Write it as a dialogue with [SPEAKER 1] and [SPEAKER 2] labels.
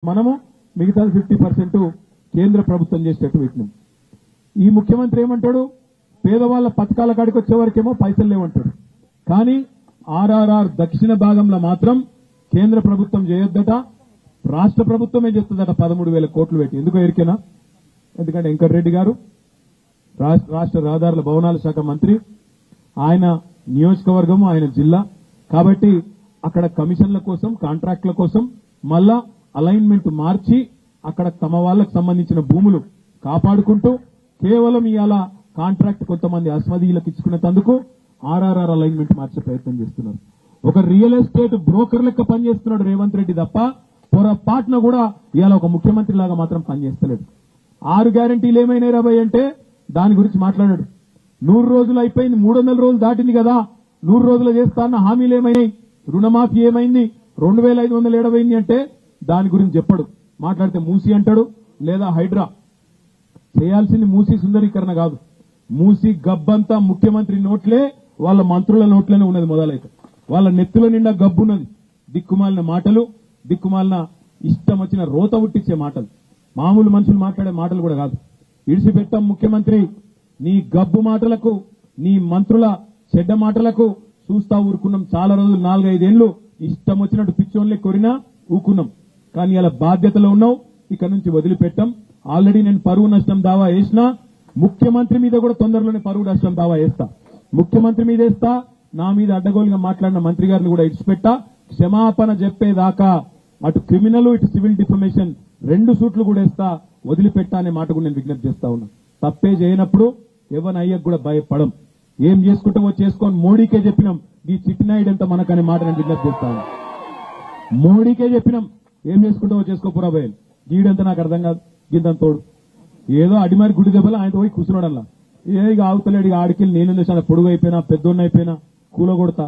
[SPEAKER 1] మనము మిగతా 50% కేంద్ర ప్రభుత్వం చేసేట్టు పెట్టినాం. ఈ ముఖ్యమంత్రి ఏమంటాడు, పేదవాళ్ల పథకాల కాడికి వచ్చే వరకేమో పైసలు లేవంటాడు. కానీ ఆర్ఆర్ఆర్ దక్షిణ భాగంలో మాత్రం కేంద్ర ప్రభుత్వం చేయొద్దట, రాష్ట్ర ప్రభుత్వమే చేస్తుందట 13,000 కోట్లు పెట్టి. ఎందుకో ఎరికేనా? ఎందుకంటే వెంకటరెడ్డి గారు రాష్ట్ర రహదారుల భవనాల శాఖ మంత్రి, ఆయన నియోజకవర్గము, ఆయన జిల్లా కాబట్టి అక్కడ కమిషన్ల కోసం, కాంట్రాక్టుల కోసం మళ్ళా అలైన్మెంట్ మార్చి అక్కడ తమ వాళ్లకు సంబంధించిన భూములు కాపాడుకుంటూ కేవలం ఇవాళ కాంట్రాక్ట్ కొంతమంది అస్మదీయులకు ఇచ్చుకునేందుకు ఆర్ఆర్ఆర్ అలైన్మెంట్ మార్చే ప్రయత్నం చేస్తున్నారు. ఒక రియల్ ఎస్టేట్ బ్రోకర్ లెక్క పనిచేస్తున్నాడు రేవంత్ రెడ్డి తప్ప పొరపాటున కూడా ఇవాళ ఒక ముఖ్యమంత్రి లాగా మాత్రం పనిచేస్తలేడు. 6 గ్యారంటీలు ఏమైనాయి రాబాయ్ అంటే దాని గురించి మాట్లాడాడు. 100 రోజులు అయిపోయింది, 300 రోజులు దాటింది కదా, 100 రోజులు చేస్తా అన్న హామీలు ఏమైనాయి, రుణమాఫీ ఏమైంది, 2,500 ఏడవైంది అంటే దాని గురించి చెప్పడు. మాట్లాడితే మూసీ అంటాడు, లేదా హైడ్రా. చేయాల్సింది మూసీ సుందరీకరణ కాదు, మూసీ గబ్బంతా ముఖ్యమంత్రి నోట్లే, వాళ్ళ మంత్రుల నోట్లోనే ఉన్నది. మొదలైతే వాళ్ళ నెత్తుల నిండా గబ్బున్నది. దిక్కుమాలిన మాటలు, దిక్కుమాలిన ఇష్టం వచ్చిన రోత ఉట్టించే మాటలు, మామూలు మనుషులు మాట్లాడే మాటలు కూడా కాదు. ఇడిసిపెట్టాం ముఖ్యమంత్రి, నీ గబ్బు మాటలకు, నీ మంత్రుల చెడ్డ మాటలకు చూస్తా ఊరుకున్నాం. చాలా రోజులు 4-5 ఏళ్లు ఇష్టం వచ్చినట్టు పిచ్చోన్లే కొరినా ఊకున్నాం. కానీ ఇలా బాధ్యతలో ఉన్నావు, ఇక నుంచి వదిలిపెట్టాం. ఆల్రెడీ నేను పరువు నష్టం దావా వేసినా, ముఖ్యమంత్రి మీద కూడా తొందరలోనే పరువు నష్టం దావా వేస్తా. ముఖ్యమంత్రి మీద వేస్తా, నా మీద అడ్డగోలుగా మాట్లాడిన మంత్రి గారిని కూడా ఇడిచిపెట్టా. క్షమాపణ చెప్పేదాకా అటు క్రిమినల్, ఇటు సివిల్ డిఫమేషన్ 2 సూట్లు కూడా వేస్తా, వదిలిపెట్టా అనే మాట కూడా నేను విజ్ఞప్తి చేస్తా ఉన్నా. తప్పే చేయనప్పుడు ఎవరినయ్యకు కూడా భయపడం. ఏం చేసుకుంటామో చేసుకొని మోడీకే చెప్పినాం, ఈ చిట్టినాయుడు ఎంత మనకనే మాట నేను విజ్ఞప్తి చేస్తా ఉన్నా. మోడీకే చెప్పినాం, ఏం చేసుకుంటామో చేసుకోపురా భయలు, గీడంతా నాకు అర్థం కాదు. గింత తోడు ఏదో అడిమారి గుడి దెబ్బలు ఆయన పోయి కూర్చున్నాడల్లా. ఇక ఆగుతలేడు, ఇక ఆడికెళ్ళి నేను పొడుగు అయిపోయినా, పెద్దోడిని అయిపోయినా, కూల కొడతా.